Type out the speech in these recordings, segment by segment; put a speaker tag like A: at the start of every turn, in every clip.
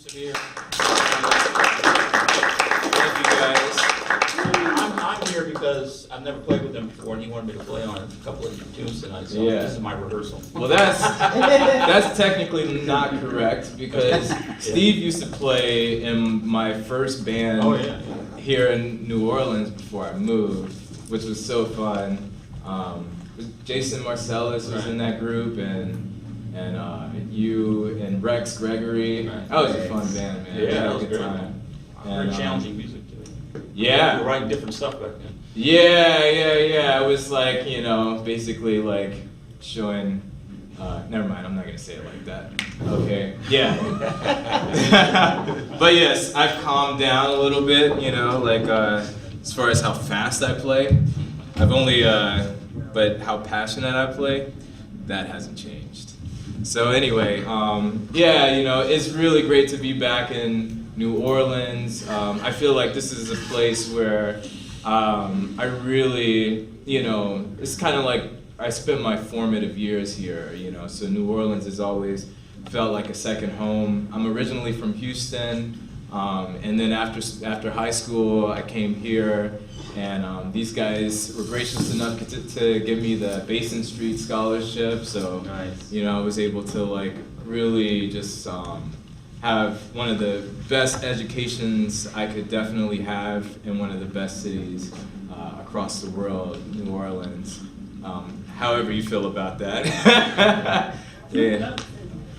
A: Samir. Thank you guys. I'm here because I've never played with him before, and he wanted me to play on a couple of tunes tonight, so this is my rehearsal.
B: Well, that's technically not correct because Steve used to play in my first band here in New Orleans before I moved, which was so fun. Jason Marcellus was in that group, and you and Rex Gregory. That was a fun band, man.
A: Yeah, that was
B: a
A: a
B: good
A: great
B: time.
A: Very challenging music too.
B: Yeah.
A: You were writing different stuff back then.
B: Yeah. It was like, basically like showing, never mind, I'm not gonna say it like that. Okay, yeah. But yes, I've calmed down a little bit, as far as how fast I play. I've only, but how passionate I play, that hasn't changed. So anyway, it's really great to be back in New Orleans. I feel like this is a place where I really, it's kind of like I spent my formative years here, so New Orleans has always felt like a second home. I'm originally from Houston, and then after high school, I came here, and these guys were gracious enough to give me the Basin Street Scholarship, so
A: nice.
B: I was able to really just have one of the best educations I could definitely have in one of the best cities across the world, New Orleans. However you feel about that. Yeah.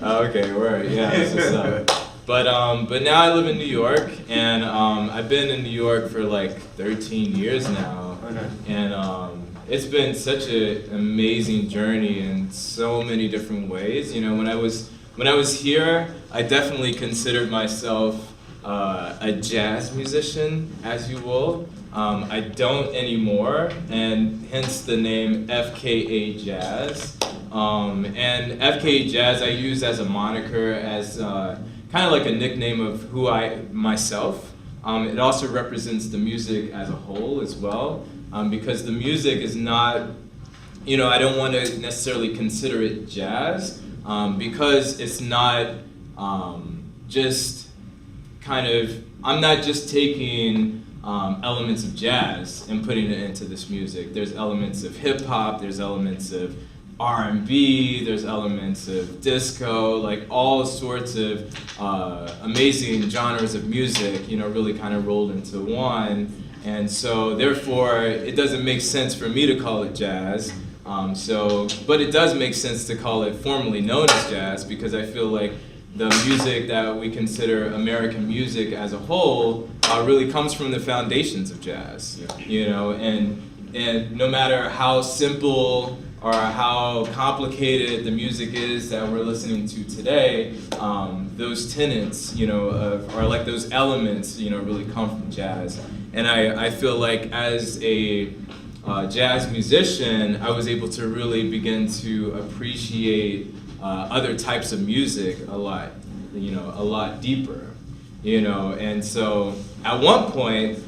B: Oh, okay, word. Yeah, that's what's up. But now I live in New York, and I've been in New York for like 13 years now, and it's been such an amazing journey in so many different ways. When I was here, I definitely considered myself a jazz musician, as you will. I don't anymore, and hence the name FKA Jazz. And FKA Jazz I use as a moniker, as kind of like a nickname of who myself. It also represents the music as a whole as well, because the music is not, I don't want to necessarily consider it jazz, because it's not just kind of, I'm not just taking elements of jazz and putting it into this music. There's elements of hip hop, there's elements of R&B, there's elements of disco, like all sorts of amazing genres of music, really kind of rolled into one. And so therefore, it doesn't make sense for me to call it jazz. But it does make sense to call it formally known as jazz, because I feel like the music that we consider American music as a whole really comes from the foundations of jazz, and no matter how simple or how complicated the music is that we're listening to today, those tenets, or like those elements, really come from jazz. And I feel like as a jazz musician, I was able to really begin to appreciate other types of music a lot deeper, And so at one point,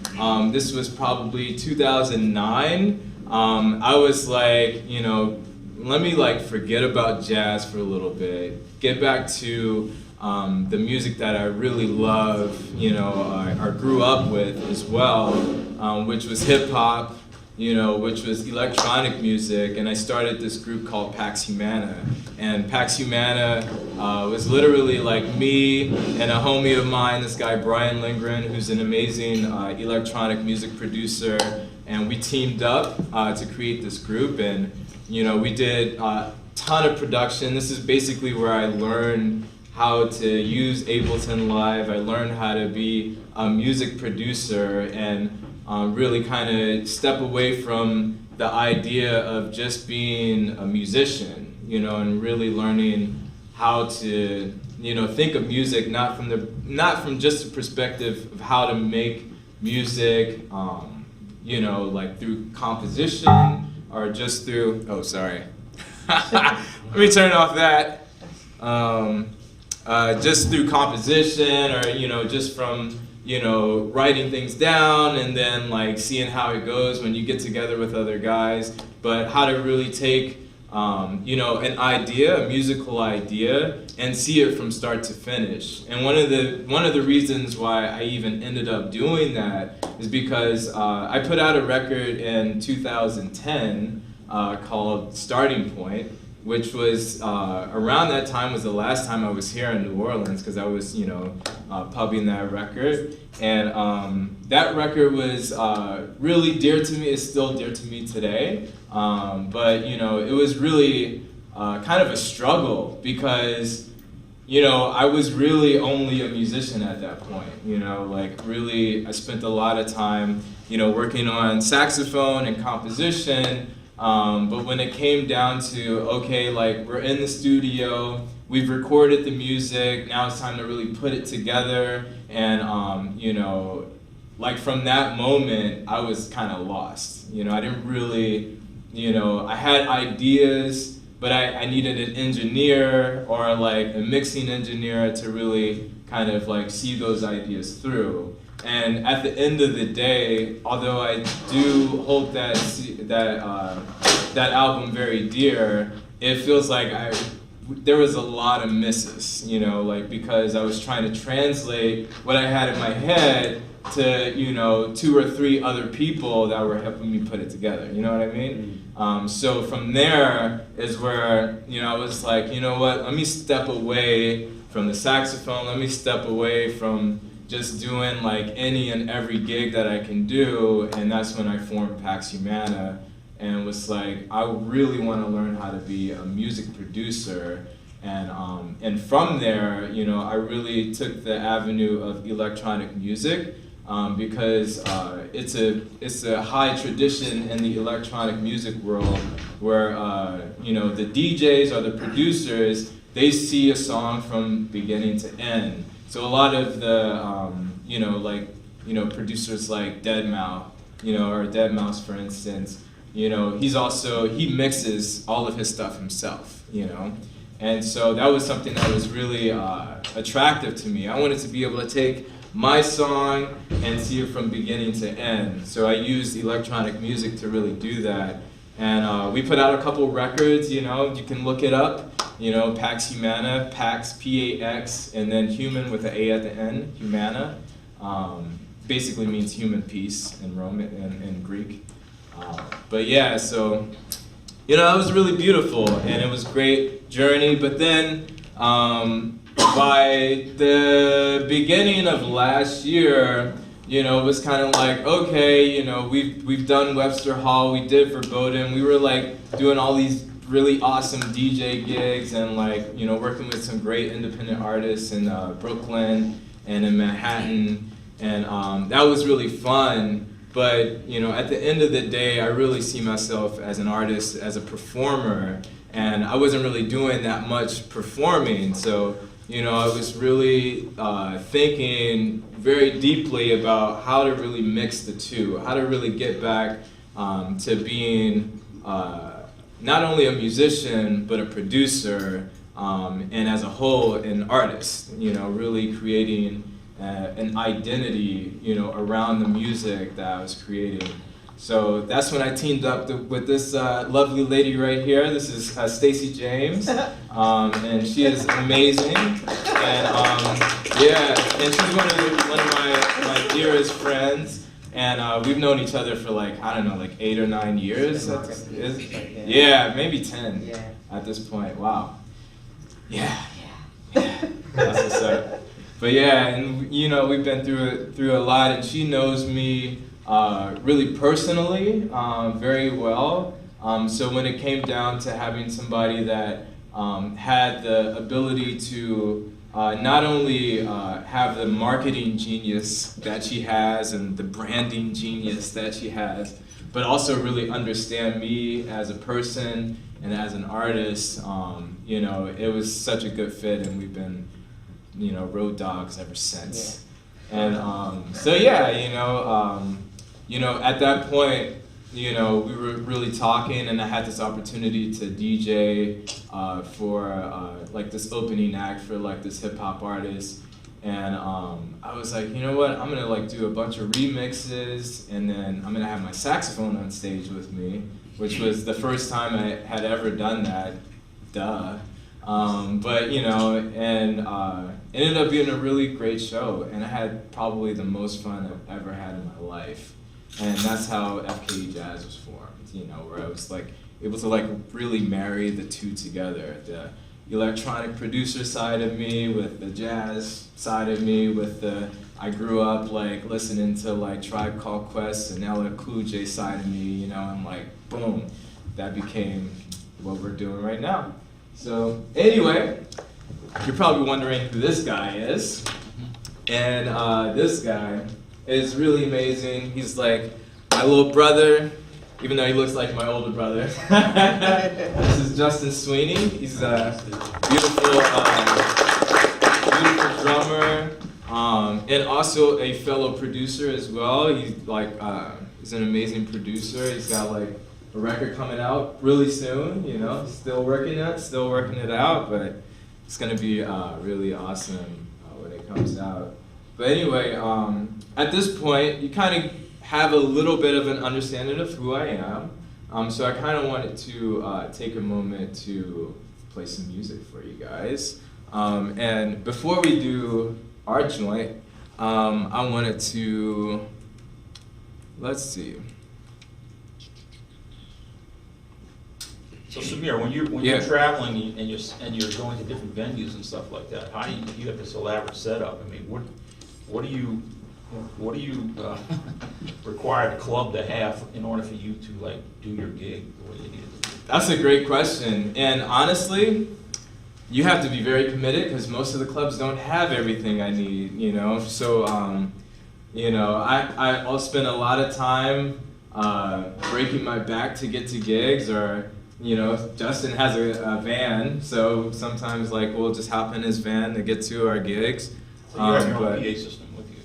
B: this was probably 2009. I was like, let me forget about jazz for a little bit, get back to the music that I really love, or grew up with as well, which was hip hop, which was electronic music, and I started this group called Pax Humana. And Pax Humana was literally like me and a homie of mine, this guy Brian Lindgren, who's an amazing electronic music producer, and we teamed up to create this group, and we did a ton of production. This is basically where I learned how to use Ableton Live. I learned how to be a music producer and really kind of step away from the idea of just being a musician, and really learning how to, think of music not from just the perspective of how to make music, through composition or just through, oh, sorry. Let me turn off that. Just through composition, or, just from, writing things down and then seeing how it goes when you get together with other guys, but how to really take you know, an idea, a musical idea, and see it from start to finish. And one of the reasons why I even ended up doing that is because I put out a record in 2010 called Starting Point, which was around that time was the last time I was here in New Orleans, because I was, you know, pubbing that record. And that record was really dear to me. It's still dear to me today. But, you know, it was really kind of a struggle because, you know, I was really only a musician at that point. You know, like really, I spent a lot of time, you know, working on saxophone and composition. But when it came down to, okay, like we're in the studio, we've recorded the music, now it's time to really put it together. And, you know, like from that moment, I was kind of lost. You know, I didn't really, you know, I had ideas, but I needed an engineer or like a mixing engineer to really kind of like see those ideas through. And at the end of the day, although I do hold that album very dear, it feels like there was a lot of misses, you know, like because I was trying to translate what I had in my head to, you know, 2 or 3 other people that were helping me put it together. You know what I mean? So from there is where, you know, I was like, you know what, let me step away from the saxophone, let me step away from just doing like any and every gig that I can do, and that's when I formed Pax Humana, and was like, I really want to learn how to be a music producer, and from there, you know, I really took the avenue of electronic music, because it's a high tradition in the electronic music world where you know, the DJs or the producers, they see a song from beginning to end. So a lot of the, you know, like, you know, producers like Deadmau5, you know, or Deadmau5, for instance, you know, he mixes all of his stuff himself, you know. And so that was something that was really attractive to me. I wanted to be able to take my song and see it from beginning to end. So I used electronic music to really do that. And we put out a couple records, you know, you can look it up. You know, Pax Humana, Pax, P-A-X, and then human with an A at the end, Humana. Basically means human peace in Roman, in Greek. But yeah, so, you know, it was really beautiful, and it was a great journey. But then, by the beginning of last year, you know, it was kind of like, okay, you know, we've done Webster Hall, we did Verboten, we were like doing all these really awesome DJ gigs and like, you know, working with some great independent artists in Brooklyn and in Manhattan, and that was really fun. But, you know, at the end of the day, I really see myself as an artist, as a performer, and I wasn't really doing that much performing. So, you know, I was really thinking very deeply about how to really mix the two, how to really get back to being not only a musician, but a producer, and as a whole, an artist, you know, really creating an identity, you know, around the music that I was creating. So that's when I teamed up with this lovely lady right here. This is Stacey James, and she is amazing. And yeah, and she's one of my dearest friends. And we've known each other for like, I don't know, like 8 or 9 years. Yeah, maybe 10 at this point. Wow. Yeah. That's what's up. But yeah, and you know, we've been through a lot, and she knows me really personally very well. So when it came down to having somebody that had the ability to not only have the marketing genius that she has and the branding genius that she has, but also really understand me as a person and as an artist, you know, it was such a good fit, and we've been, you know, road dogs ever since. Yeah. And so yeah, you know, at that point, you know, we were really talking, and I had this opportunity to DJ for like this opening act for like this hip hop artist, and I was like, you know what, I'm gonna like do a bunch of remixes, and then I'm gonna have my saxophone on stage with me, which was the first time I had ever done that. Duh. But you know, and it ended up being a really great show, and I had probably the most fun I've ever had in my life. And that's how FKE Jazz was formed, you know, where I was like able to like really marry the two together. The electronic producer side of me with the jazz side of me with the I grew up like listening to like Tribe Called Quest and LL Cool J side of me, you know, and like boom, that became what we're doing right now. So anyway, you're probably wondering who this guy is. And this guy is really amazing. He's like my little brother, even though he looks like my older brother. This is Justin Sweeney. He's a beautiful, beautiful drummer, and also a fellow producer as well. He's an amazing producer. He's got like a record coming out really soon. You know, still working it out, but it's gonna be really awesome when it comes out. But anyway, at this point, you kind of have a little bit of an understanding of who I am. So I kind of wanted to take a moment to play some music for you guys. And before we do our joint, I wanted to, let's see.
A: So Samir, when you're traveling and you're going to different venues and stuff like that, how do you have this elaborate setup? I mean, what do you require the club to have in order for you to like do your gig the way you need it to do?
B: That's a great question, and honestly, you have to be very committed because most of the clubs don't have everything I need, you know. So, you know, I'll spend a lot of time breaking my back to get to gigs, or you know, Justin has a van, so sometimes like we'll just hop in his van to get to our gigs.
A: So you have your own PA system with you.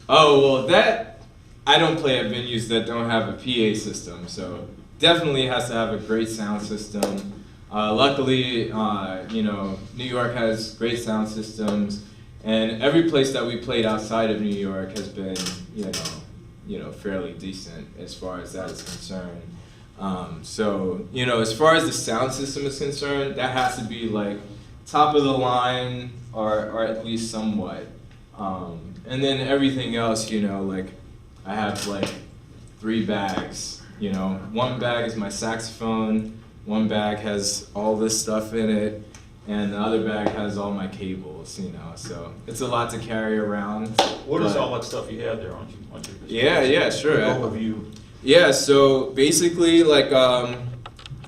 B: Oh, well, that, I don't play at venues that don't have a PA system, so definitely has to have a great sound system. Luckily, you know, New York has great sound systems, and every place that we played outside of New York has been, you know, fairly decent as far as that is concerned. So, you know, as far as the sound system is concerned, that has to be like top of the line, or at least somewhat. And then everything else, you know, like I have like 3 bags, you know. One bag is my saxophone, one bag has all this stuff in it, and the other bag has all my cables, you know. So it's a lot to carry around.
A: What is all that stuff you have there? Why don't you
B: Yeah, sure.
A: Overview.
B: Yeah, so basically, like,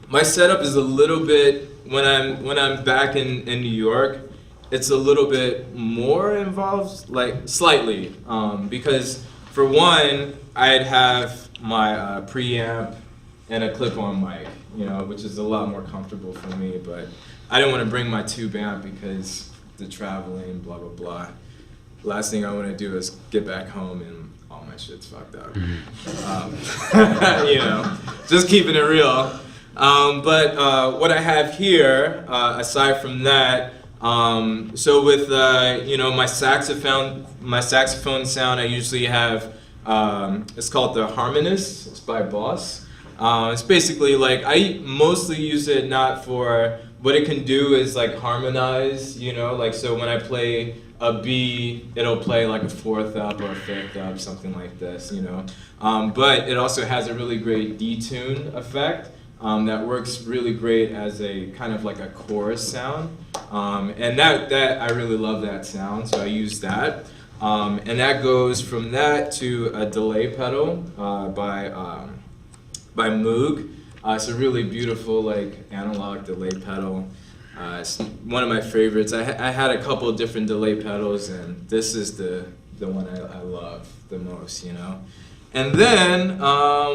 B: my setup is a little bit, when I'm back in New York, it's a little bit more involved, like slightly, because for one, I'd have my preamp and a clip-on mic, you know, which is a lot more comfortable for me, but I didn't want to bring my tube amp because the traveling, blah, blah, blah. Last thing I want to do is get back home and all my shit's fucked up. You know, just keeping it real. But what I have here, aside from that, so with you know, my saxophone sound, I usually have it's called the Harmonist. It's by Boss. It's basically like I mostly use it not for what it can do is like harmonize, you know, like so when I play a B, it'll play like a 4th up or a 5th up, something like this, you know. But it also has a really great detune effect. That works really great as a kind of like a chorus sound, and that I really love that sound, so I use that, and that goes from that to a delay pedal by Moog. It's a really beautiful like analog delay pedal. It's one of my favorites. I had a couple of different delay pedals, and this is the one I love the most, you know. And then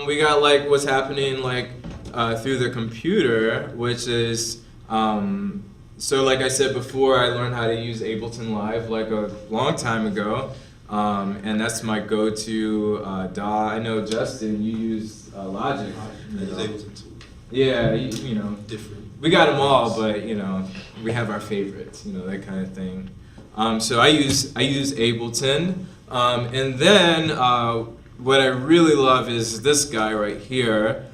B: we got like what's happening like through the computer, which is so like I said before, I learned how to use Ableton Live like a long time ago, and that's my go-to DAW. I know Justin, you use Logic.
C: I use Ableton too.
B: Yeah, you know,
C: Different.
B: we got them all, but you know, we have our favorites, you know, that kind of thing. So I use Ableton, and then what I really love is this guy right here.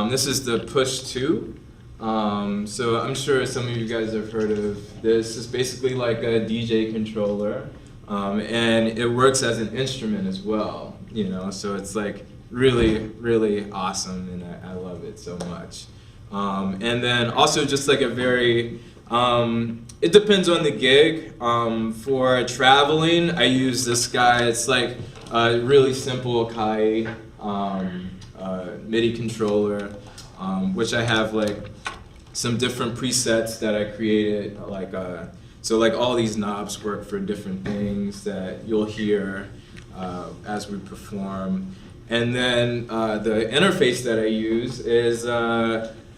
B: This is the Push 2. So I'm sure some of you guys have heard of this. It's basically like a DJ controller, and it works as an instrument as well, you know, so it's like really, really awesome, and I love it so much. And then also just like a very, it depends on the gig. For traveling, I use this guy. It's like a really simple Akai Midi controller, which I have like some different presets that I created, like so like all these knobs work for different things that you'll hear as we perform. And then the interface that I use is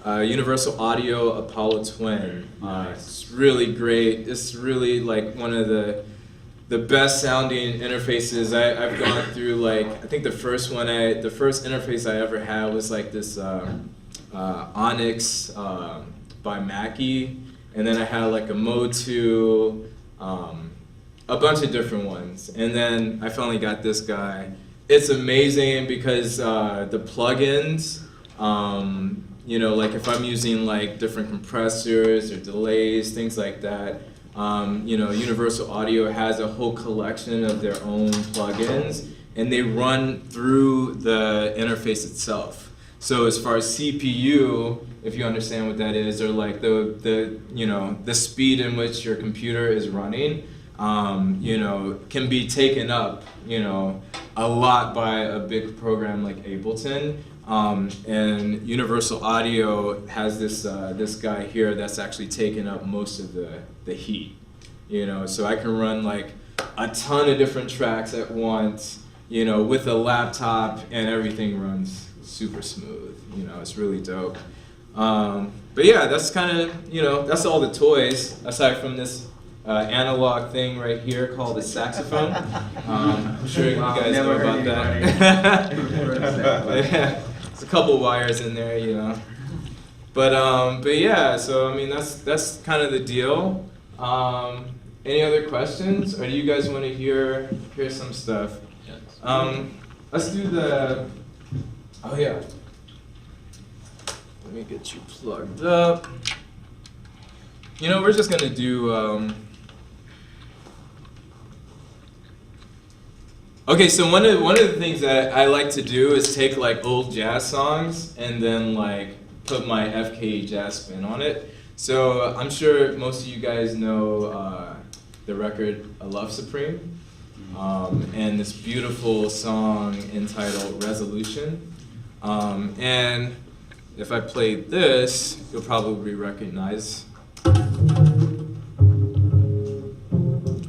B: Universal Audio Apollo Twin. It's really great. It's really like one of the best sounding interfaces I've gone through. Like I think the first interface I ever had was like this Onyx by Mackie, and then I had like a Mode 2, a bunch of different ones, and then I finally got this guy. It's amazing because the plugins, you know, like if I'm using like different compressors or delays, things like that, you know, Universal Audio has a whole collection of their own plugins, and they run through the interface itself. So as far as CPU, if you understand what that is, or like the you know, the speed in which your computer is running, you know, can be taken up, you know, a lot by a big program like Ableton. And Universal Audio has this this guy here that's actually taken up most of the heat, you know, so I can run like a ton of different tracks at once, you know, with a laptop, and everything runs super smooth, you know, it's really dope. But yeah, that's kind of, you know, that's all the toys, aside from this analog thing right here called a saxophone. I'm sure you guys know about that. Yeah, there's a couple wires in there, you know. But yeah, so I mean that's kind of the deal. Any other questions, or do you guys want to hear some stuff? Let's do the. Oh yeah. Let me get you plugged up. You know, we're just gonna do. Okay, so one of the things that I like to do is take like old jazz songs and then like put my FK jazz spin on it. So I'm sure most of you guys know the record "A Love Supreme," and this beautiful song entitled "Resolution." And if I play this, you'll probably recognize.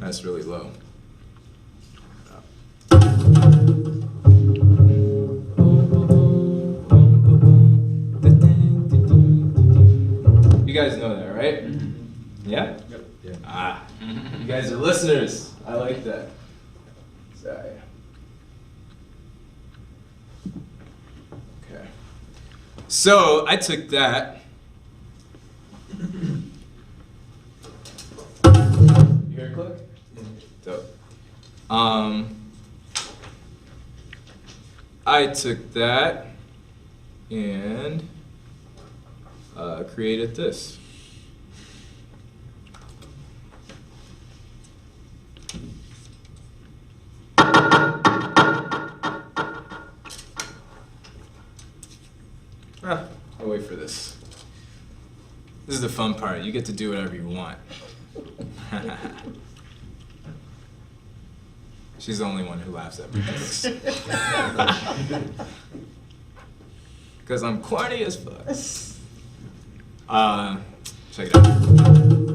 B: That's really low. You guys know that, right? Yeah? Yep. Yeah. Ah, you guys are listeners. I like that. Sorry. Okay. So I took that. You hear it click? Dope. I took that and created this. I'll wait for this. This is the fun part. You get to do whatever you want. She's the only one who laughs at me. Because I'm corny as fuck. Check it out.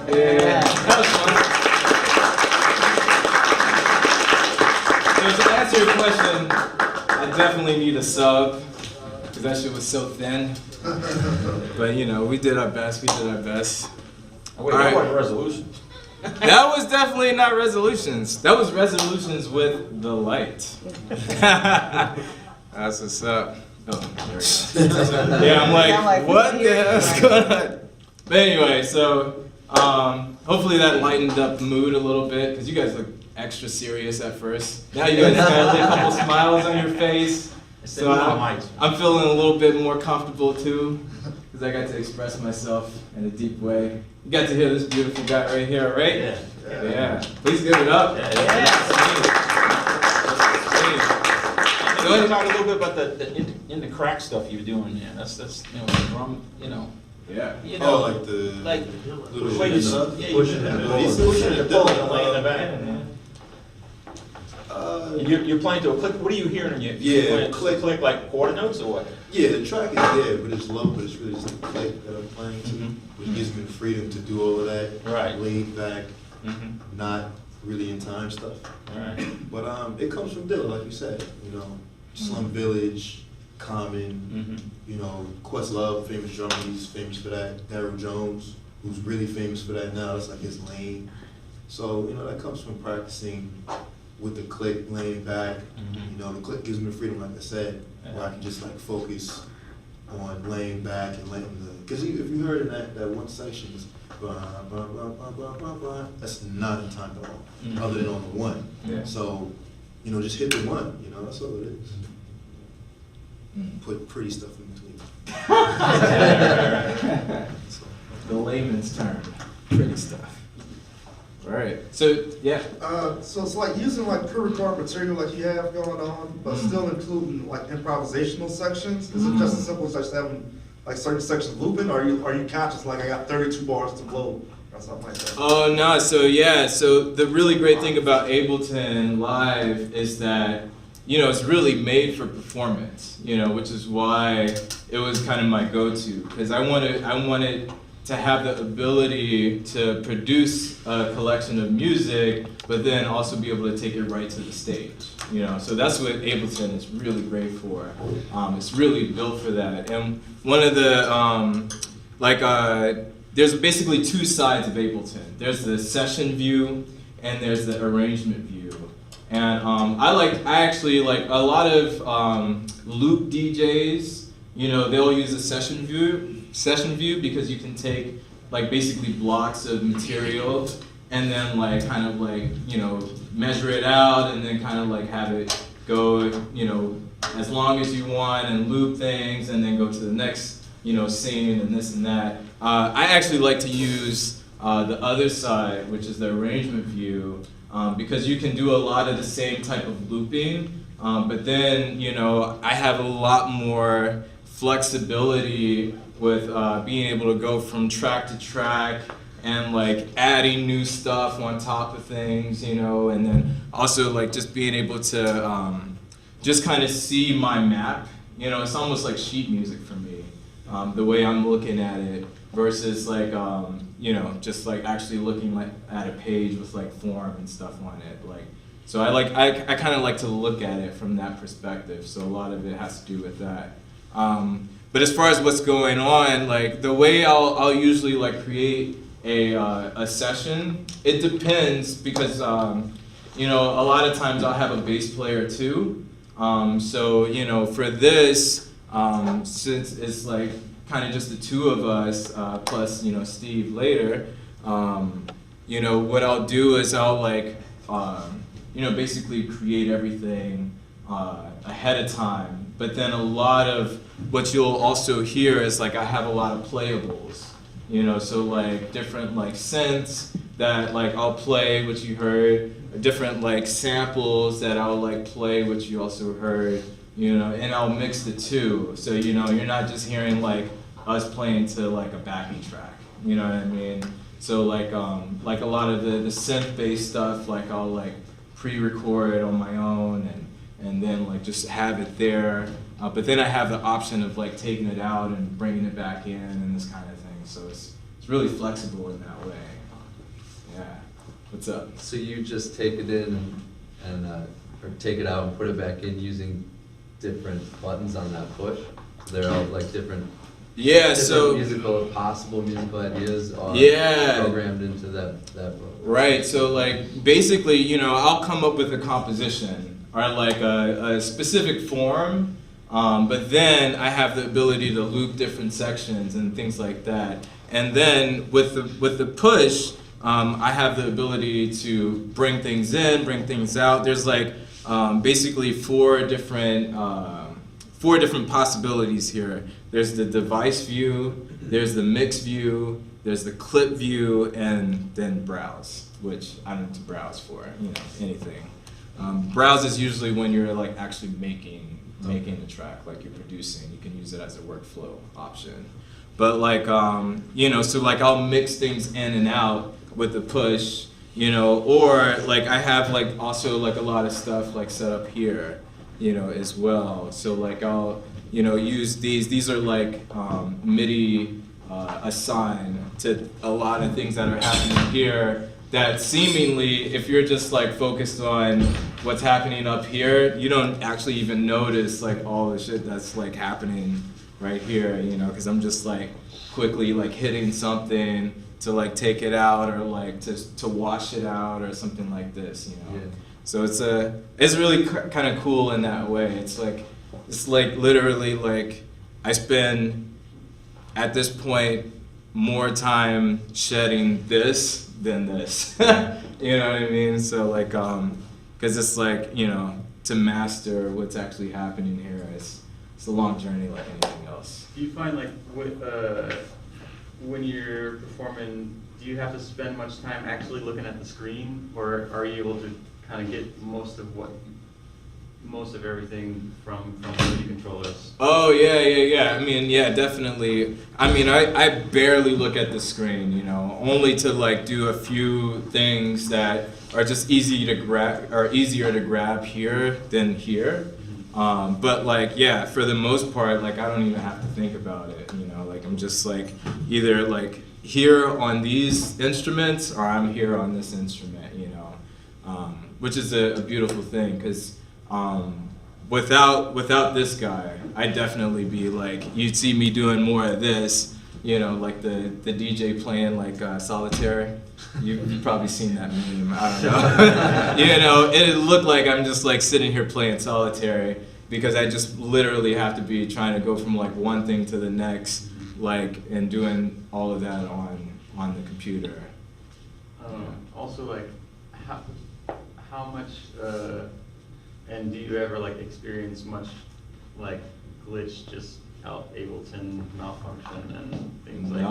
B: Yeah, that was fun. So to answer your question, I definitely need a sub, because that shit was so thin. But you know, we did our best,
A: Oh, wait, that wasn't resolution.
B: That was definitely not resolutions. That was resolutions with the light. That's what's up. Oh, there we go. Yeah, I'm like, what the hell's going on? But anyway, so hopefully that lightened up the mood a little bit, because you guys look extra serious at first. Now you guys got a couple smiles on your face. So I'm feeling a little bit more comfortable too, because I got to express myself in a deep way. You got to hear this beautiful guy right here, right? Yeah. Please give it up.
A: Go ahead and talk a little bit about the in the crack stuff you're doing. Yeah, that's you know, the drum, you know.
B: Yeah.
A: You know,
C: like the
A: little
C: way
A: pushing and pulling and laying in the back. You're playing to a click. What are you hearing? You click like quarter notes or what?
C: Yeah, the track is there, but it's low, but it's really just the click that I'm playing to, which gives me the freedom to do all of that.
A: Right.
C: Laid back, not really in time stuff.
A: Right.
C: But it comes from Dilla, like you said. You know, Slum Village, Common. You know, Questlove, famous drummer, he's famous for that. Daryl Jones, who's really famous for that now. That's like his lane. So you know, that comes from practicing with the click, laying back. You know, the click gives me the freedom, like I said, where I can just like focus on laying back and letting the, because if you heard in that one section, it's blah, blah, blah, blah, blah, blah, blah, that's not in time at all, other than on the one.
B: Yeah.
C: So, you know, just hit the one, you know, that's all it is. Put pretty stuff in between.
B: The layman's term, pretty stuff. All right. So yeah.
D: So it's like using like pre-recorded material like you have going on, but still including like improvisational sections. Is it just as simple as just having like certain sections looping, or are you conscious like I got 32 bars to blow or something like that?
B: Oh no. So yeah. So the really great thing about Ableton Live is that, you know, it's really made for performance. You know, which is why it was kind of my go-to, because I wanted to have the ability to produce a collection of music, but then also be able to take it right to the stage. You know, so that's what Ableton is really great for. It's really built for that. And one of the there's basically two sides of Ableton. There's the session view and there's the arrangement view. And I actually like a lot of loop DJs. You know, they'll use a session view because you can take like basically blocks of material and then like kind of like, you know, measure it out and then kind of like have it go, you know, as long as you want and loop things and then go to the next, you know, scene and this and that. I actually like to use the other side, which is the arrangement view, because you can do a lot of the same type of looping, but then, you know, I have a lot more flexibility with being able to go from track to track and like adding new stuff on top of things, you know, and then also like just being able to just kind of see my map. You know, it's almost like sheet music for me, the way I'm looking at it versus like, you know, just like actually looking like at a page with like form and stuff on it. Like, so I kind of like to look at it from that perspective. So a lot of it has to do with that. but as far as what's going on, like the way I'll usually like create a session, it depends because you know, a lot of times I'll have a bass player too. So you know, for this, since it's like kind of just the two of us plus you know Steve later, you know, what I'll do is I'll like you know, basically create everything ahead of time. But then a lot of what you'll also hear is like I have a lot of playables, you know, so like different like synths that like I'll play, which you heard, different like samples that I'll like play, which you also heard, you know, and I'll mix the two. So, you know, you're not just hearing like us playing to like a backing track, you know what I mean? So like a lot of the synth-based stuff, like I'll like pre-record on my own and then like just have it there. But then I have the option of like taking it out and bringing it back in and this kind of thing. So it's really flexible in that way. Yeah. What's up?
E: So you just take it in and or take it out and put it back in using different buttons on that push? So they're all like different.
B: Yeah,
E: Different possible musical ideas are programmed into that book.
B: Right, so like basically, you know, I'll come up with a composition or like a specific form, but then I have the ability to loop different sections and things like that. And then with the push, I have the ability to bring things in, bring things out. There's like basically four different possibilities here. There's the device view, there's the mix view, there's the clip view, and then browse, which I don't need to browse for, you know, anything. Browse is usually when you're like actually making the track, like you're producing. You can use it as a workflow option. But like, you know, so like I'll mix things in and out with the push, you know, or like I have like also like a lot of stuff like set up here, you know, as well. So like I'll, you know, use these are like Midi assign to a lot of things that are happening here that seemingly, if you're just like focused on what's happening up here, you don't actually even notice like all the shit that's like happening right here, you know, because I'm just like quickly like hitting something to like take it out or like to wash it out or something like this, you know.
E: Yeah.
B: So it's really kind of cool in that way. It's like literally like I spend at this point more time shedding this than this. You know what I mean? So like because it's like, you know, to master what's actually happening here, it's a long journey like anything else.
F: Do you find like when you're performing, do you have to spend much time actually looking at the screen, or are you able to kind of get most of everything from the MIDI controllers?
B: Oh yeah. I mean, yeah, definitely. I mean, I barely look at the screen, you know, only to like do a few things that are just easier to grab here than here. But like, yeah, for the most part, like I don't even have to think about it, you know, like I'm just like either like here on these instruments or I'm here on this instrument, you know, which is a beautiful thing because without this guy, I'd definitely be like, you'd see me doing more of this, you know, like the DJ playing like solitaire. You've probably seen that meme, I don't know. You know, it looked like I'm just like sitting here playing solitaire because I just literally have to be trying to go from like one thing to the next, like, and doing all of that on the computer.
F: Also, like, how much, and do you ever like experience much like glitch, just out Ableton malfunction and things like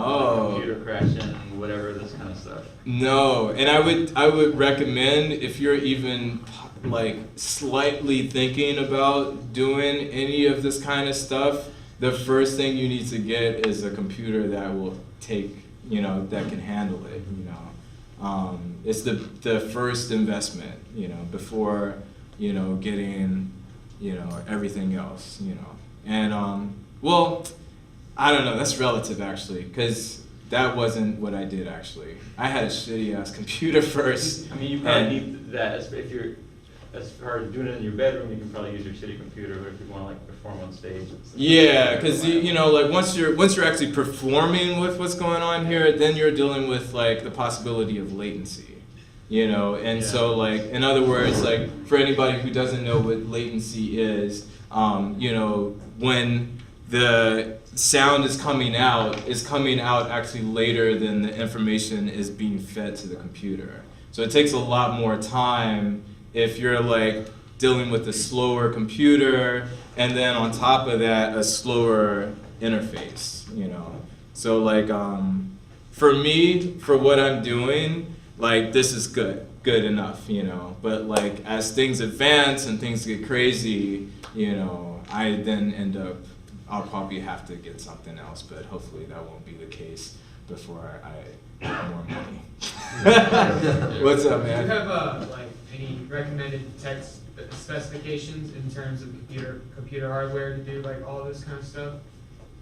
F: computer crashing and whatever, this kind of stuff?
B: No, and I would recommend if you're even like slightly thinking about doing any of this kind of stuff, the first thing you need to get is a computer that will take, you know, that can handle it, you know. It's the first investment, you know, before, you know, getting, you know, everything else, you know. And well, I don't know, that's relative actually, because that wasn't what I did actually. I had a shitty ass computer first.
F: I mean, you probably need that if you're as far as doing it in your bedroom, you can probably use your city computer, but if you wanna like perform on stage.
B: Yeah, because you know, like once you're actually performing with what's going on here, then you're dealing with like the possibility of latency, you know. And so like in other words, like for anybody who doesn't know what latency is, you know, when the sound is coming out, it's coming out actually later than the information is being fed to the computer. So it takes a lot more time if you're like dealing with a slower computer, and then on top of that, a slower interface, you know. So like, for me, for what I'm doing, like this is good enough, you know. But like as things advance and things get crazy, you know, I then end up, I'll probably have to get something else, but hopefully that won't be the case before I have more money. What's up,
G: Do you
B: man?
G: have like any recommended text specifications in terms of computer hardware to do like all this kind of stuff?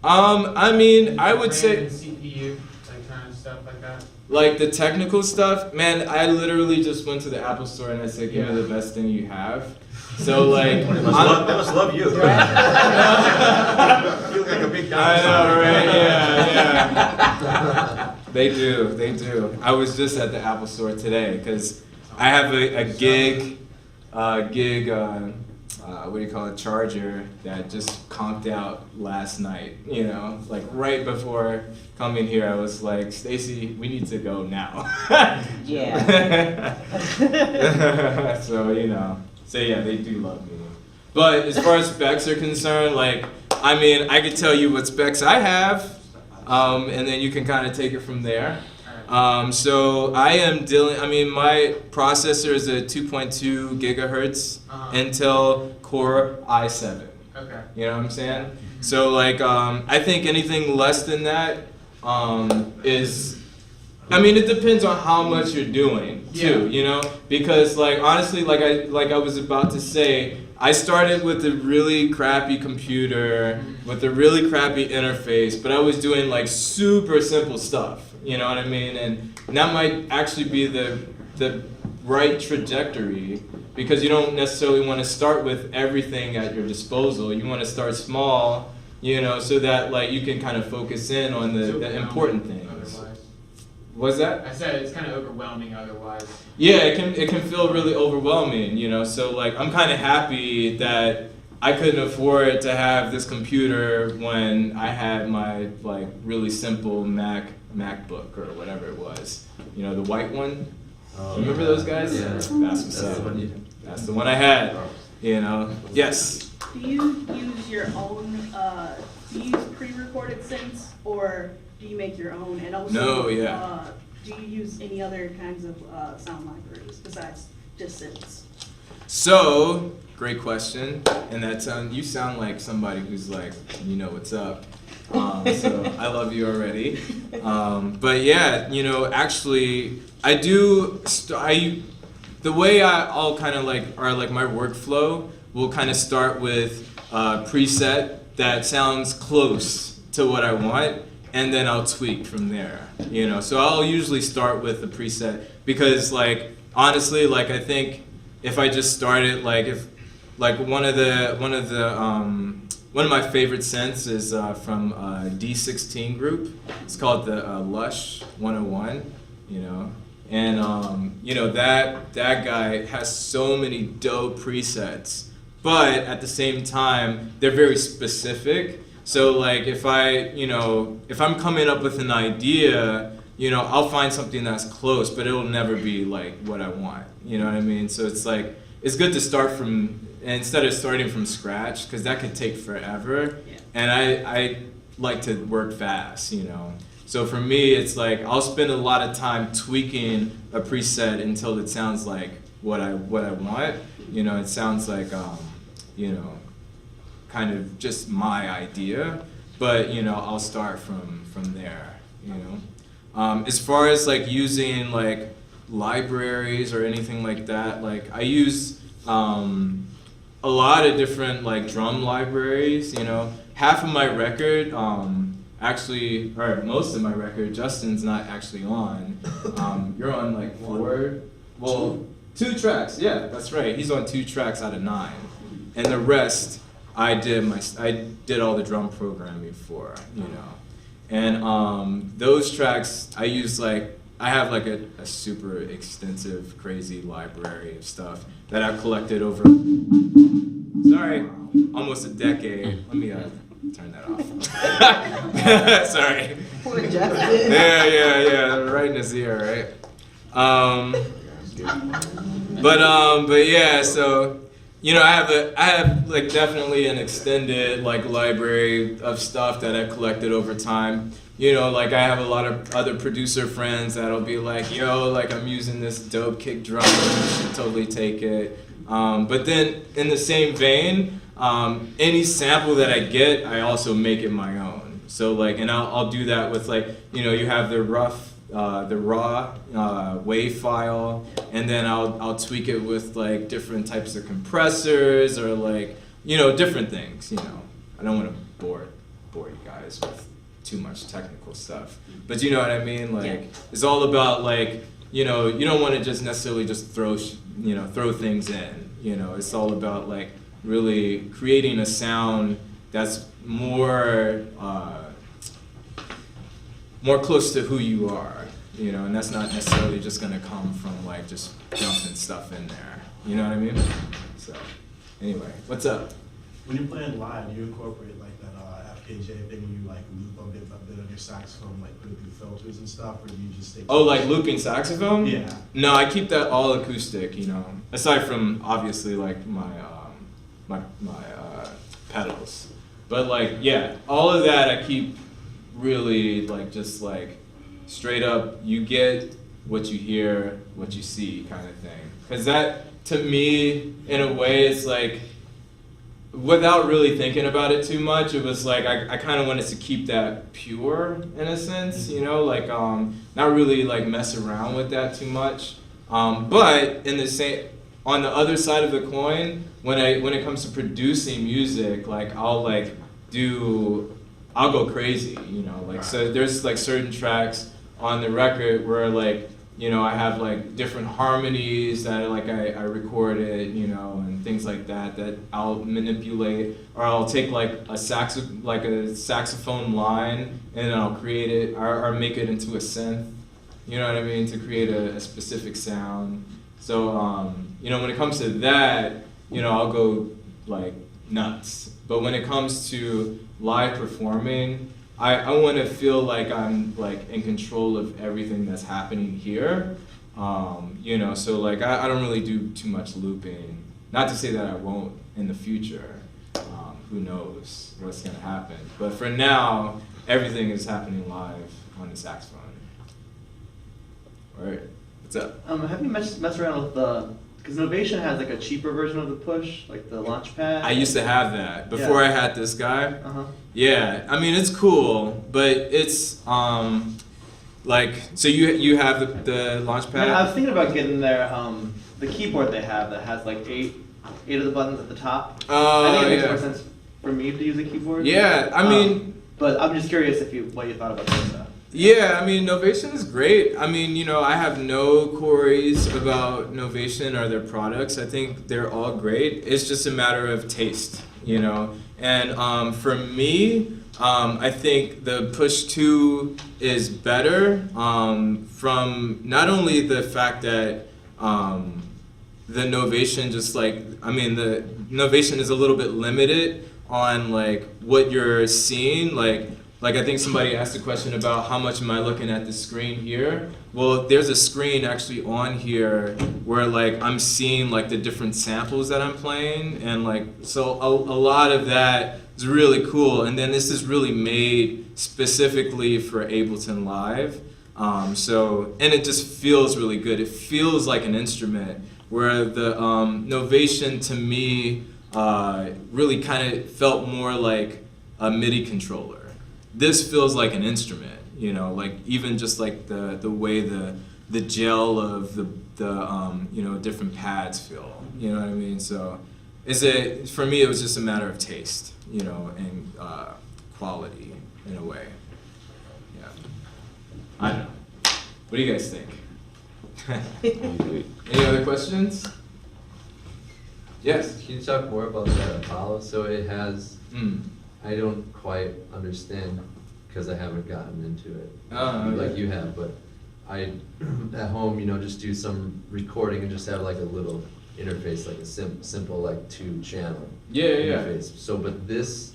B: I mean, I would
G: RAM
B: say
G: and CPU, like kind of stuff like that.
B: like the technical stuff, man, I literally just went to the Apple Store and I said, give me the best thing you have. So like,
A: They must love you. You look like a big
B: I
A: dinosaur.
B: know, right? Yeah. They do. I was just at the Apple Store today because I have a gig, what do you call it, charger that just conked out last night. You know, like right before coming here, I was like, Stacy, we need to go now.
H: Yeah.
B: So you know, so yeah, they do love me. But as far as specs are concerned, like, I mean, I could tell you what specs I have, and then you can kind of take it from there. So I am dealing, I mean, my processor is a 2.2 gigahertz Intel Core i7.
G: Okay.
B: You know what I'm saying? So like, I think anything less than that is, I mean, it depends on how much you're doing too, you know? Because like, honestly, like I was about to say, I started with a really crappy computer with a really crappy interface, but I was doing like super simple stuff, you know what I mean? And that might actually be the right trajectory, because you don't necessarily want to start with everything at your disposal. You want to start small, you know, so that like you can kind of focus in on the important things.
G: Otherwise.
B: What's that?
G: I said it's kind of overwhelming otherwise.
B: Yeah, it can feel really overwhelming, you know. So like I'm kind of happy that I couldn't afford to have this computer when I had my like really simple MacBook or whatever it was. You know, the white one. Remember those guys?
E: Yeah.
B: That's what's up. That's the one I had. You know. Yes.
H: Do you use your own, do you use pre-recorded synths, or do you make your own? And also,
B: No, yeah.
H: Do you use any other kinds of sound libraries besides just synths?
B: So, great question. And you sound like somebody who's like, you know what's up. So I love you already. But yeah, you know, actually, I do. The way I'll kind of like, or like my workflow will kind of start with a preset that sounds close to what I want, and then I'll tweak from there. You know, so I'll usually start with the preset because, like, honestly, like I think if I just started, like if like one of my favorite synths is from D16 group. It's called the Lush 101. You know, and you know that guy has so many dope presets, but at the same time they're very specific. So like if I'm coming up with an idea, you know, I'll find something that's close, but it'll never be like what I want. You know what I mean? So it's like it's good to start from instead of starting from scratch, because that could take forever.
H: Yeah.
B: And I like to work fast, you know. So for me, it's like I'll spend a lot of time tweaking a preset until it sounds like what I want. You know, it sounds like you know, kind of just my idea. But you know, I'll start from there. You know, as far as like using like libraries or anything like that, like I use a lot of different like drum libraries. You know, half of my record. Actually, or most of my record, Justin's not actually on. You're on like 4. Well, 2 tracks, yeah, that's right. He's on 2 tracks out of 9, and the rest I did all the drum programming for, you know. And those tracks I use I have like a super extensive, crazy library of stuff that I've collected over, sorry, almost a decade. Let me turn that off. Sorry. Yeah, right in his ear, right? But yeah, so you know, I have like definitely an extended like library of stuff that I've collected over time. You know, like I have a lot of other producer friends that'll be like, yo, like I'm using this dope kick drum, you should totally take it. But then in the same vein, any sample that I get, I also make it my own. So like, and I'll do that with like, you know, you have the raw wave file, and then I'll tweak it with like different types of compressors or like, you know, different things, you know. I don't want to bore you guys with too much technical stuff, but you know what I mean? Like, it's all about like, you know, you don't want to just necessarily just throw things in, you know. It's all about like really creating a sound that's more close to who you are, you know, and that's not necessarily just gonna come from like just dumping stuff in there, you know what I mean? So, anyway, what's up?
I: When you're playing live, do you incorporate like that FKJ thing when you like loop a bit of your saxophone, like put it through filters and stuff, or do you just stick?
B: Oh, like looping saxophone?
I: Yeah.
B: No, I keep that all acoustic, you know, aside from obviously like my pedals, but like yeah, all of that I keep really like just like straight up, you get what you hear, what you see kind of thing. Because that, to me, in a way, is like, without really thinking about it too much, it was like, I kind of wanted to keep that pure, in a sense, you know, like, not really like mess around with that too much. But in the same, on the other side of the coin, when it comes to producing music, like, I'll go crazy, you know, like, so there's like certain tracks on the record where like, you know, I have like different harmonies that like I recorded, you know, and things like that I'll manipulate, or I'll take like a saxophone line and I'll create it or make it into a synth, you know what I mean, to create a specific sound. So, you know, when it comes to that, you know, I'll go like nuts. But when it comes to live performing, I want to feel like I'm like in control of everything that's happening here, you know. So like I don't really do too much looping. Not to say that I won't in the future. Who knows what's gonna happen? But for now, everything is happening live on the saxophone. All right, what's up?
J: Have you messed around with the? Because Novation has like a cheaper version of the push, like the launch pad.
B: I used to have that before I had this guy.
J: Uh-huh.
B: Yeah, I mean it's cool, but it's like, so you have the launch pad?
J: Yeah, I was thinking about getting their the keyboard they have that has like eight of the buttons at the top.
B: Oh,
J: I think it makes
B: yeah.
J: more sense for me to use a keyboard.
B: Yeah, I mean,
J: but I'm just curious what you thought about that stuff.
B: yeah, I mean, Novation is great. I mean, you know, I have no queries about Novation or their products. I think they're all great. It's just a matter of taste, you know. And for me, I think the Push 2 is better from not only the fact that the Novation just like, I mean, the Novation is a little bit limited on like what you're seeing, like I think somebody asked a question about how much am I looking at the screen here. Well, there's a screen actually on here where like I'm seeing like the different samples that I'm playing, and like so a lot of that is really cool. And then this is really made specifically for Ableton Live. So, and it just feels really good. It feels like an instrument, where the Novation to me really kind of felt more like a MIDI controller. This feels like an instrument, you know, like even just like the way the gel of the you know, different pads feel, you know what I mean? So for me it was just a matter of taste, you know, and quality in a way. Yeah. I don't know. What do you guys think? Any other questions? Yes.
E: Can you talk more about that Apollo? So it has,
B: Mm.
E: I don't quite understand because I haven't gotten into it
B: Okay.
E: like you have, but I, at home, just do some recording and just have like a little interface, like a simple like 2-channel
B: Yeah.
E: interface. So, but this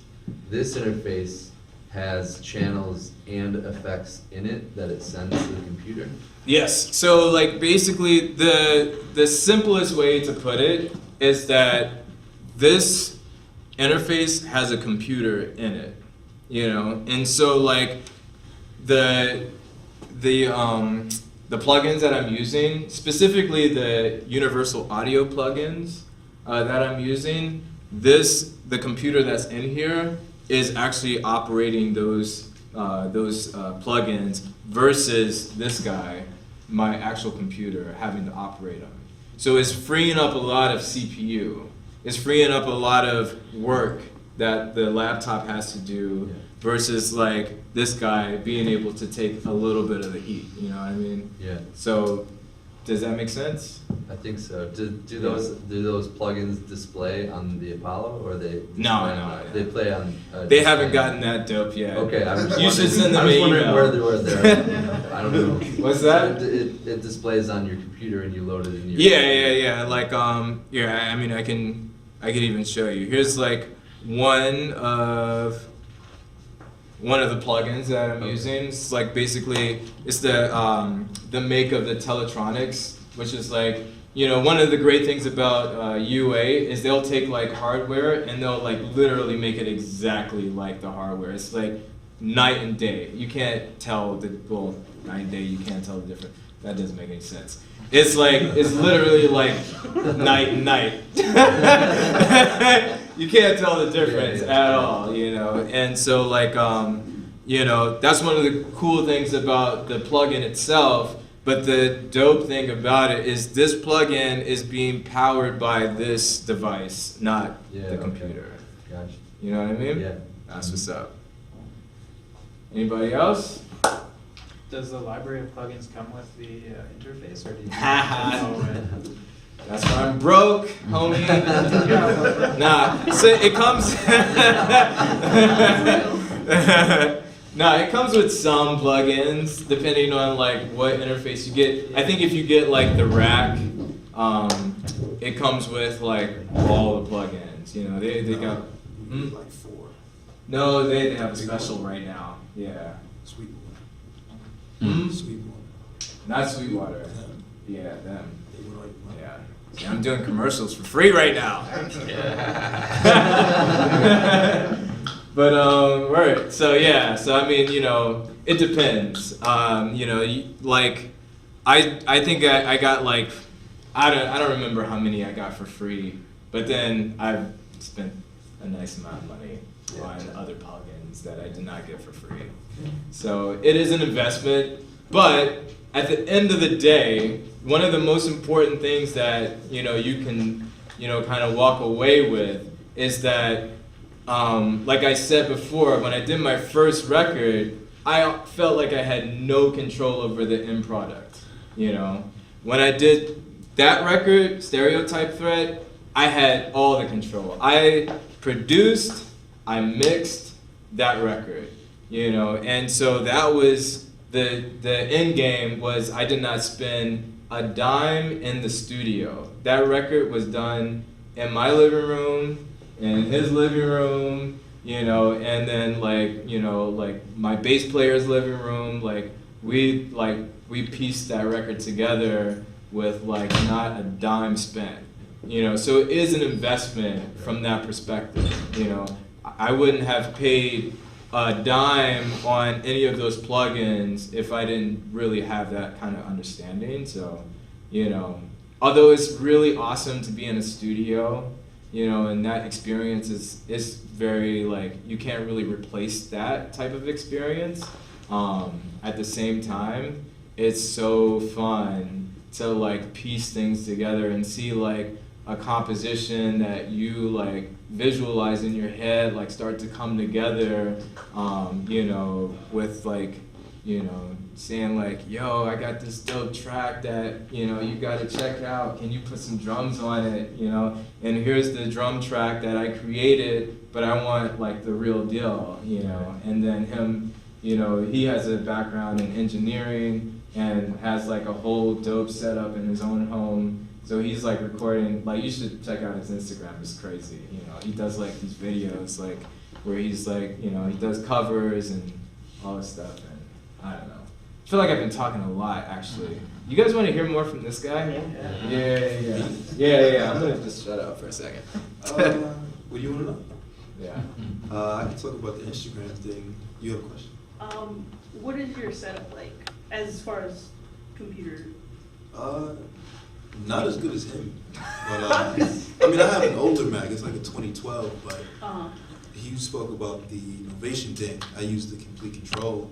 E: interface has channels and effects in it that it sends to the computer.
B: Yes. So like basically the simplest way to put it is that this interface has a computer in it, and so like the plugins that I'm using, specifically the universal audio plugins that I'm using, the computer that's in here is actually operating those plugins versus this guy, my actual computer, having to operate them. So it's freeing up a lot of CPU. It's freeing up a lot of work that the laptop has to do versus like this guy being able to take a little bit of the heat. You know what I mean?
E: Yeah.
B: So does that make sense?
E: I think so. Do those plugins display on the Apollo, or they?
B: No.
E: They play on.
B: They haven't gotten that dope yet.
E: Okay, I was
B: You should send them
E: I was
B: an
E: wondering
B: email.
E: where they're. I don't know.
B: What's that?
E: It displays on your computer and you load it in your.
B: Yeah. Like I mean I could even show you. Here's like one of the plugins that I'm using. It's like basically it's the make of the Teletronics, which is like, one of the great things about UA is they'll take like hardware and they'll like literally make it exactly like the hardware. It's like night and day. You can't tell night and day, you can't tell the difference. That doesn't make any sense. It's literally like night and night. You can't tell the difference at all, And so like, that's one of the cool things about the plugin itself. But the dope thing about it is this plugin is being powered by this device, not the computer.
E: Gotcha.
B: You know what I mean?
E: Yeah.
B: That's what's up. Anybody else?
K: Does the library of plugins come with the interface, or do you?
B: That's why I'm broke, homie. Nah, so it comes. Nah, it comes with some plugins depending on like what interface you get. I think if you get like the rack, it comes with like all the plugins. They got.
C: Like 4.
B: No, they have a special right now. Yeah.
C: Sweetwater.
B: Hmm?
C: Sweetwater.
B: Not Sweetwater. Yeah, them.
C: They were like,
B: Yeah. See, I'm doing commercials for free right now. But right. So yeah. So I mean, it depends. Like, I think I got like, I don't remember how many I got for free, but then I've spent a nice amount of money on other plugins that I did not get for free. So it is an investment, but at the end of the day, one of the most important things that you can kind of walk away with is that, like I said before, when I did my first record, I felt like I had no control over the end product. When I did that record, Stereotype Threat, I had all the control. I produced, I mixed that record, and so that was the end game. Was I did not spend a dime in the studio. That record was done in my living room, in his living room, and then like my bass player's living room. Like we pieced that record together with like not a dime spent. So it is an investment from that perspective. I wouldn't have paid a dime on any of those plugins if I didn't really have that kind of understanding. So, although it's really awesome to be in a studio, and that experience is very like, you can't really replace that type of experience. At the same time, it's so fun to like piece things together and see like a composition that you like visualize in your head like start to come together, with like you know, saying like, yo, I got this dope track that, you know, you gotta check out. Can you put some drums on it, you know? And here's the drum track that I created, but I want like the real deal, you know? And then him, you know, he has a background in engineering and has like a whole dope setup in his own home. So he's like recording, like you should check out his Instagram, it's crazy, you know? He does like these videos like where he's like, you know, he does covers and all this stuff. I don't know. I feel like I've been talking a lot, actually. You guys want to hear more from this guy? Yeah. I'm gonna just shut up for a second.
C: What do you want to know?
B: Yeah.
C: I can talk about the Instagram thing. You have a question?
H: What is your setup like as far as computer?
C: Not as good as him. But I mean, I have an older Mac. It's like a 2012, but he spoke about the innovation thing. I use the Complete Control.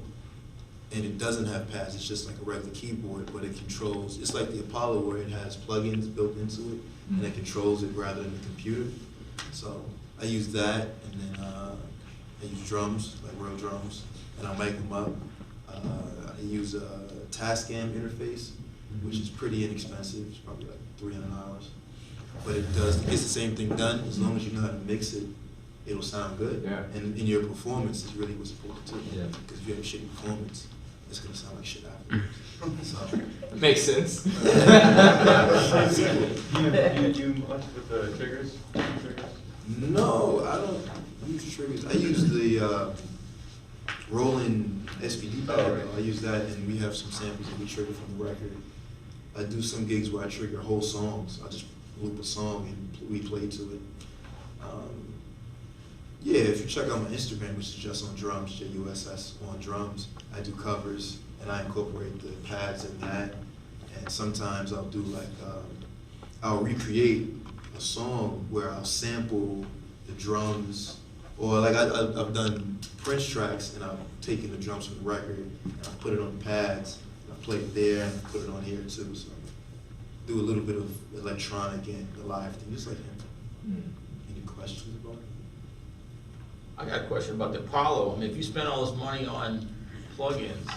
C: And it doesn't have pads, it's just like a regular keyboard, but it controls, it's like the Apollo where it has plugins built into it, and it controls it rather than the computer. So I use that, and then I use drums, like real drums, and I mic them up. I use a Tascam interface, which is pretty inexpensive, it's probably like $300. But it gets the same thing done, as long as you know how to mix it, it'll sound good.
B: Yeah.
C: And in your performance is really what's important too.
E: Yeah.
C: Because if you have a shitty performance, it's gonna sound like shit afterwards. So.
B: Makes sense.
F: You do much with the triggers?
C: No, I don't use triggers. I use the Roland SVD pad.
F: Oh, right.
C: I use that, and we have some samples that we trigger from the record. I do some gigs where I trigger whole songs. I just loop a song and we play to it. Yeah, if you check out my Instagram, which is just on drums, JUSS on drums, I do covers and I incorporate the pads in that. And sometimes I'll do like, I'll recreate a song where I'll sample the drums, or like I've done Prince tracks and I've taken the drums from the record and I've put it on the pads and I've played it there and I've put it on here too. So do a little bit of electronic and the live thing, just like him. Any questions about it?
A: I got a question about the Apollo. I mean, if you spend all this money on plugins,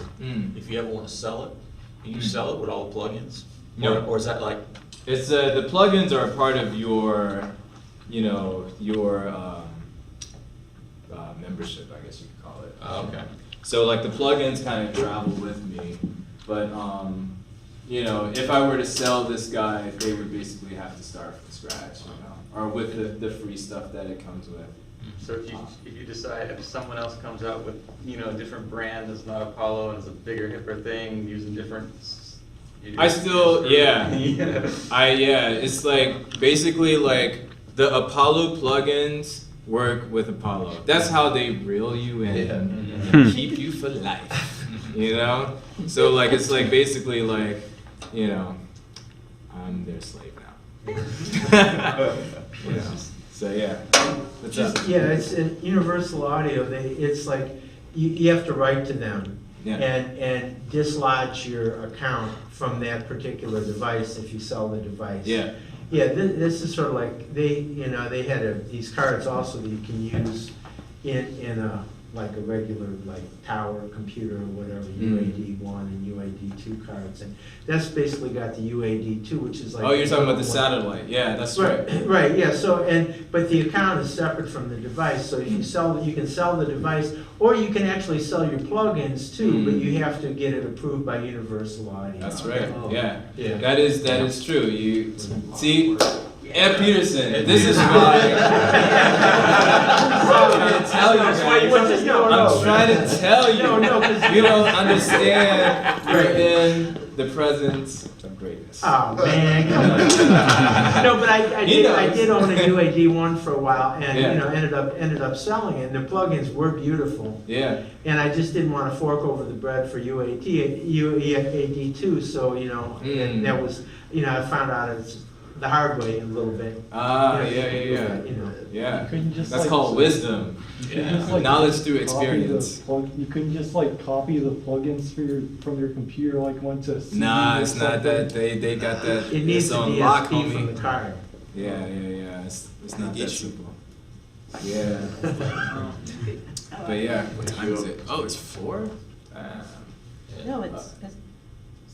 A: if you ever want to sell it, can you sell it with all the plugins?
B: No.
A: Or is that like?
B: It's the plugins are a part of your, you know, your membership, I guess you could call it.
A: Oh, okay.
B: So like the plugins kind of travel with me, but you know, if I were to sell this guy, they would basically have to start from scratch, you know, or with the free stuff that it comes with.
F: So if you decide, if someone else comes out with, you know, a different brand that's not Apollo and it's a bigger, hipper thing, using different.
B: I still, yeah.
F: Yeah.
B: It's like, basically like, the Apollo plugins work with Apollo. That's how they reel you in and keep you for life, you know? So like, it's like basically like, you know, I'm their slave now. You know? So yeah, what's up?
L: Yeah, it's in Universal Audio, it's like, you have to write to them
B: Yeah.
L: and dislodge your account from that particular device if you sell the device.
B: Yeah.
L: Yeah, this is sort of like, they had these cards also that you can use in a, like a regular like tower computer or whatever, UAD1 and UAD2 cards, and that's basically got the UAD2, which is like.
B: Oh, you're talking about the satellite, yeah, that's right.
L: Right, yeah, so, but the account is separate from the device, so if you you can sell the device, or you can actually sell your plugins too, but you have to get it approved by Universal Audio.
B: That's right, yeah.
L: Yeah.
B: That is true, you, see, Ed Peterson, this is why. I'm trying to tell you. You don't understand. You're in the presence of greatness.
L: Oh man, come on. No, but I did own a UAD1 for a while, and you know, ended up selling it. And the plugins were beautiful.
B: Yeah.
L: And I just didn't want to fork over the bread for UAD2, so you know, and that was, you know, I found out it's the hard way a little bit. You know.
B: Yeah.
M: You couldn't just,
B: that's
M: like,
B: called wisdom.
M: just, like,
B: knowledge through
M: copy
B: experience.
M: You couldn't just like copy the plugins from your computer like went to CD
B: Nah,
M: or
B: it's not
M: something.
B: that they got that.
L: It needs
B: it's
L: to
B: on
L: be
B: lock,
L: SP from
B: homie.
L: the card.
B: Yeah. It's not that simple. Yeah. But yeah, what time is it? Oh, it's 4?
N: No, it's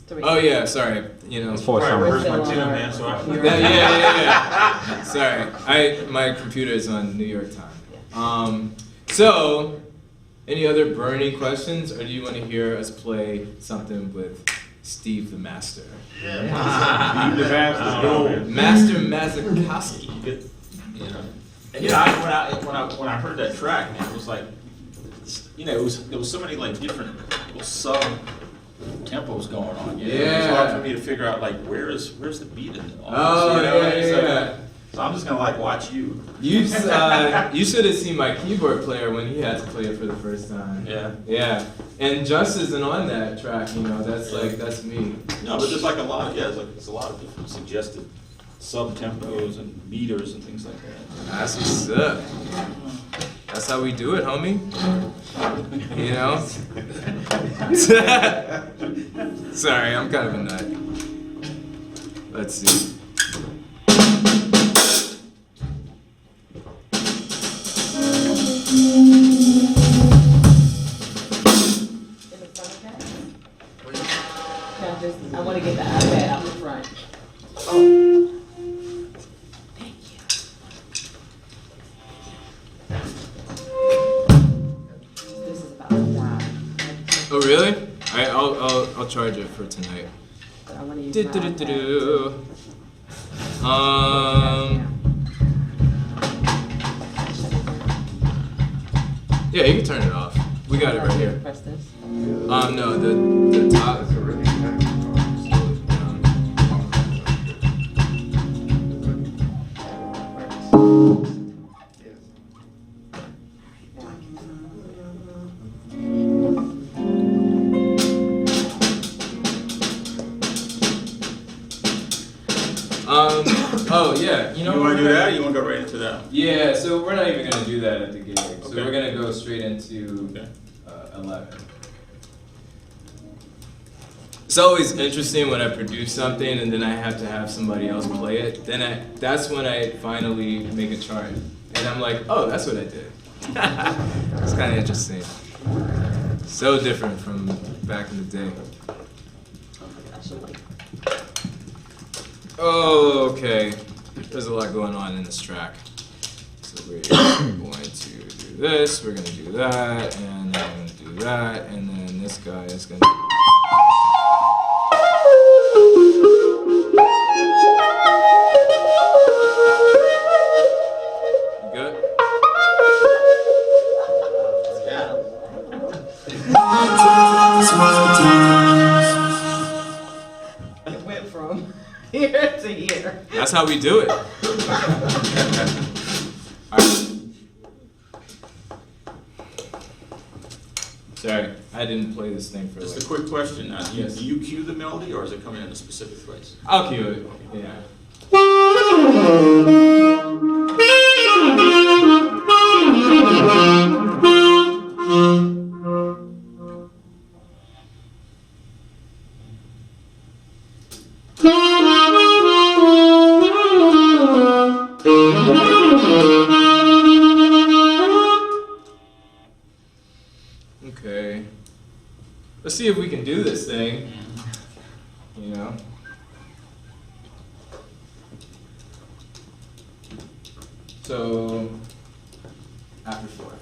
N: 3.
B: Oh yeah, sorry. You know.
A: It's probably where's my gym, man, so I.
B: Yeah. Sorry, my computer is on New York time. So, any other burning questions, or do you want to hear us play something with Steve the Master?
A: Yeah. Steve the Master.
B: Master Mazakowski.
A: You know. And you know, when I heard that track, man, it was like, you know, there was so many like different little sub tempos going on. You know?
B: Yeah.
A: It's hard for me to figure out like where's the beat in all
B: Oh,
A: this, you know?
B: yeah.
A: So I'm just gonna like watch you.
B: You should have seen my keyboard player when he had to play it for the first time.
A: Yeah.
B: Yeah. And Just isn't on that track, you know, that's me.
A: No, but there's like a lot of, it's a lot of different suggested sub tempos and meters and things like that.
B: That's what's up. That's how we do it, homie. You know? Sorry, I'm kind of a nut. Let's see.
N: I want to get the iPad out the front. Thank you. This is about to die.
B: Oh really? I'll charge it for tonight.
N: But I want to use my iPad.
B: Yeah, you can turn it off. We got it right here.
N: Press this.
B: No, the top. Oh yeah, you know.
A: You want to do that, or you want to go right into that?
B: Yeah, so we're not even gonna do that at the gig. So
A: Okay.
B: we're gonna go straight into 11. It's always interesting when I produce something and then I have to have somebody else play it. That's when I finally make a chart, and I'm like, oh, that's what I did. It's kind of interesting. So different from back in the day. Oh, okay. There's a lot going on in this track. So we're going to do this, we're going to do that, and then I'm going to do that, and then this guy is going to... You good?
N: It went from here to here.
B: That's how we do it. All right. Sorry, I didn't play this thing for
A: Just
B: like...
A: a quick question.
B: Yes.
A: Do you cue the melody, or is it coming in a specific place?
B: I'll cue it, yeah. Okay. Let's see if we can do this thing. You know? So, after 4.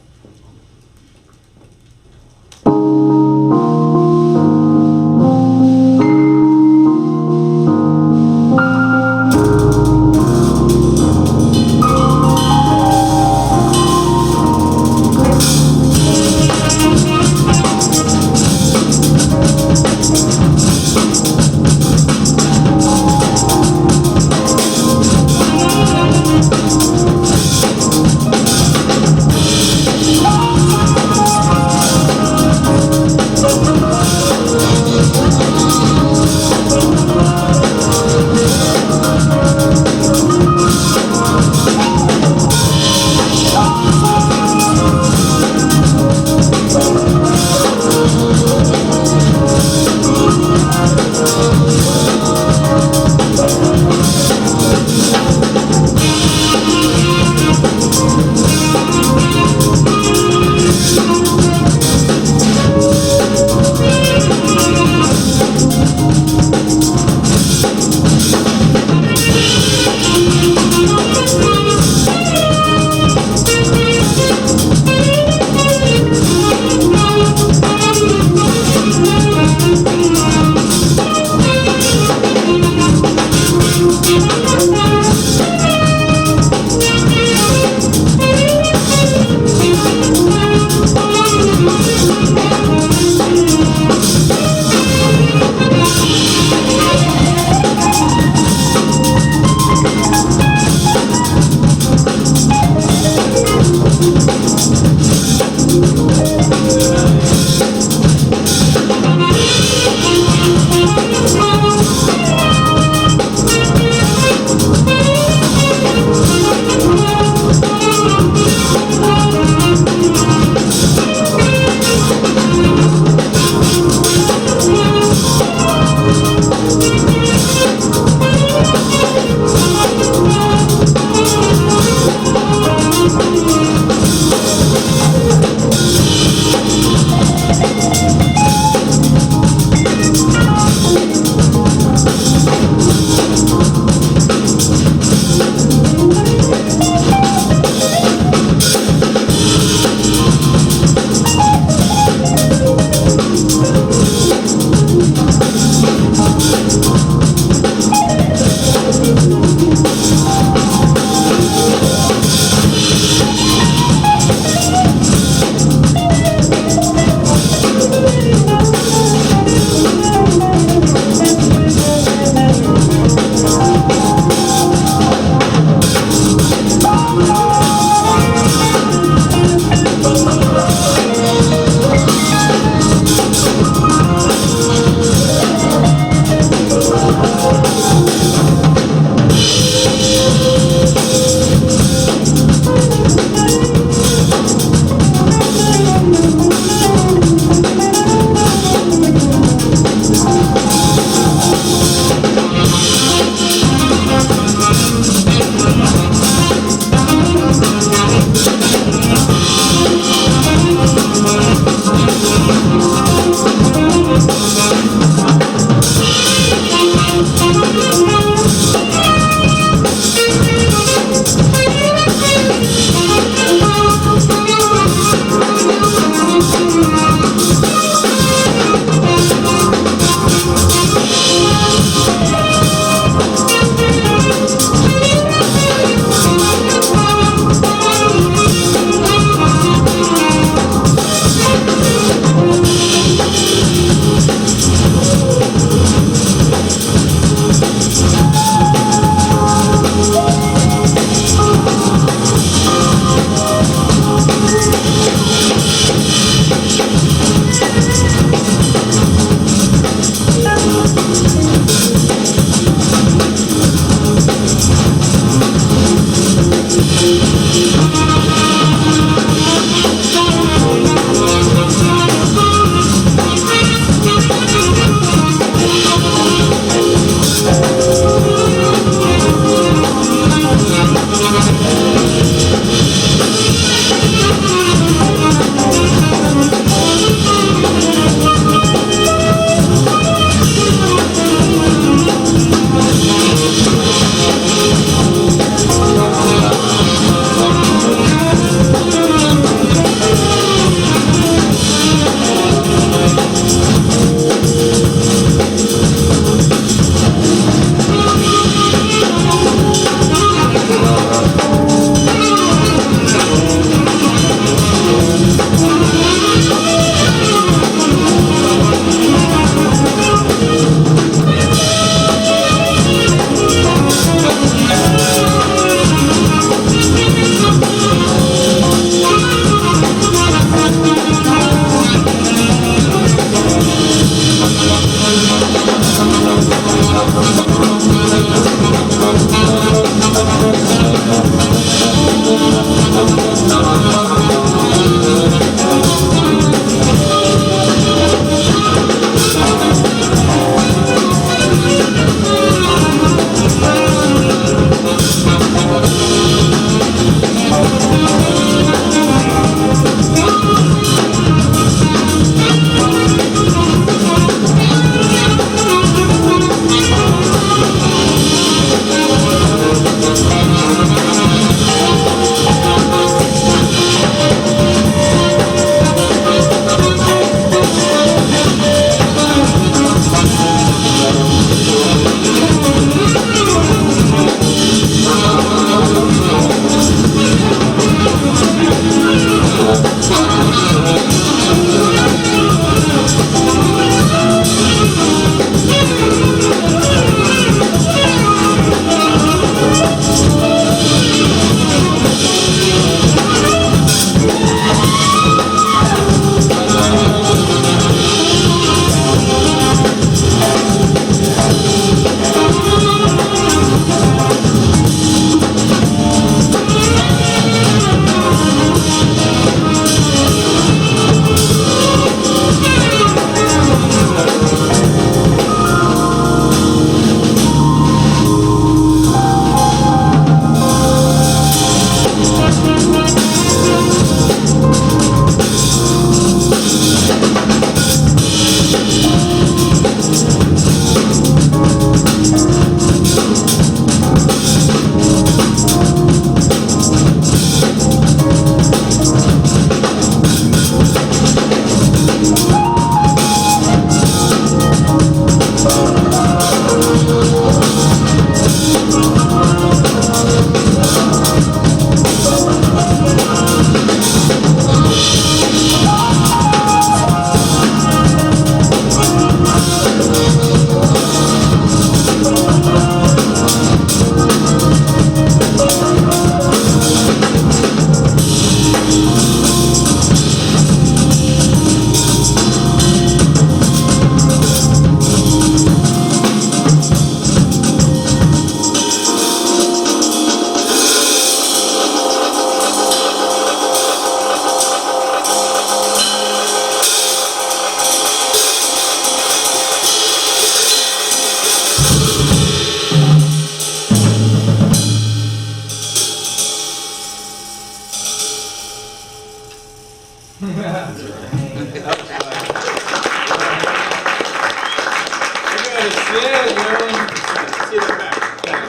B: shit, yo.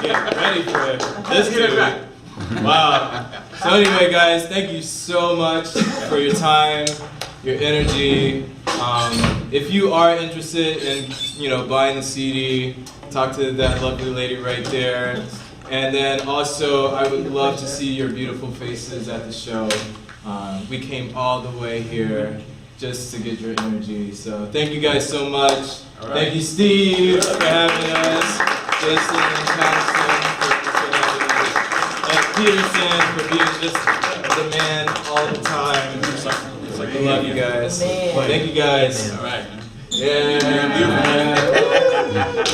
B: Get ready for it. Let's get it back. Wow. So anyway, guys, thank you so much for your time, your energy. If you are interested in, buying the CD, talk to that lovely lady right there. And then also, I would love to see your beautiful faces at the show. We came all the way here just to get your energy. So thank you guys so much.
A: All right.
B: Thank you, Steve, for having us. Jason and Patterson for having us. And Peterson for being just the man all the time. I love you guys. Thank you guys.
A: All right.
B: Yeah, it's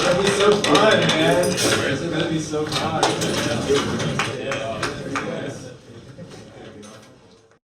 B: gonna be so fun, man. It's gonna be so fun.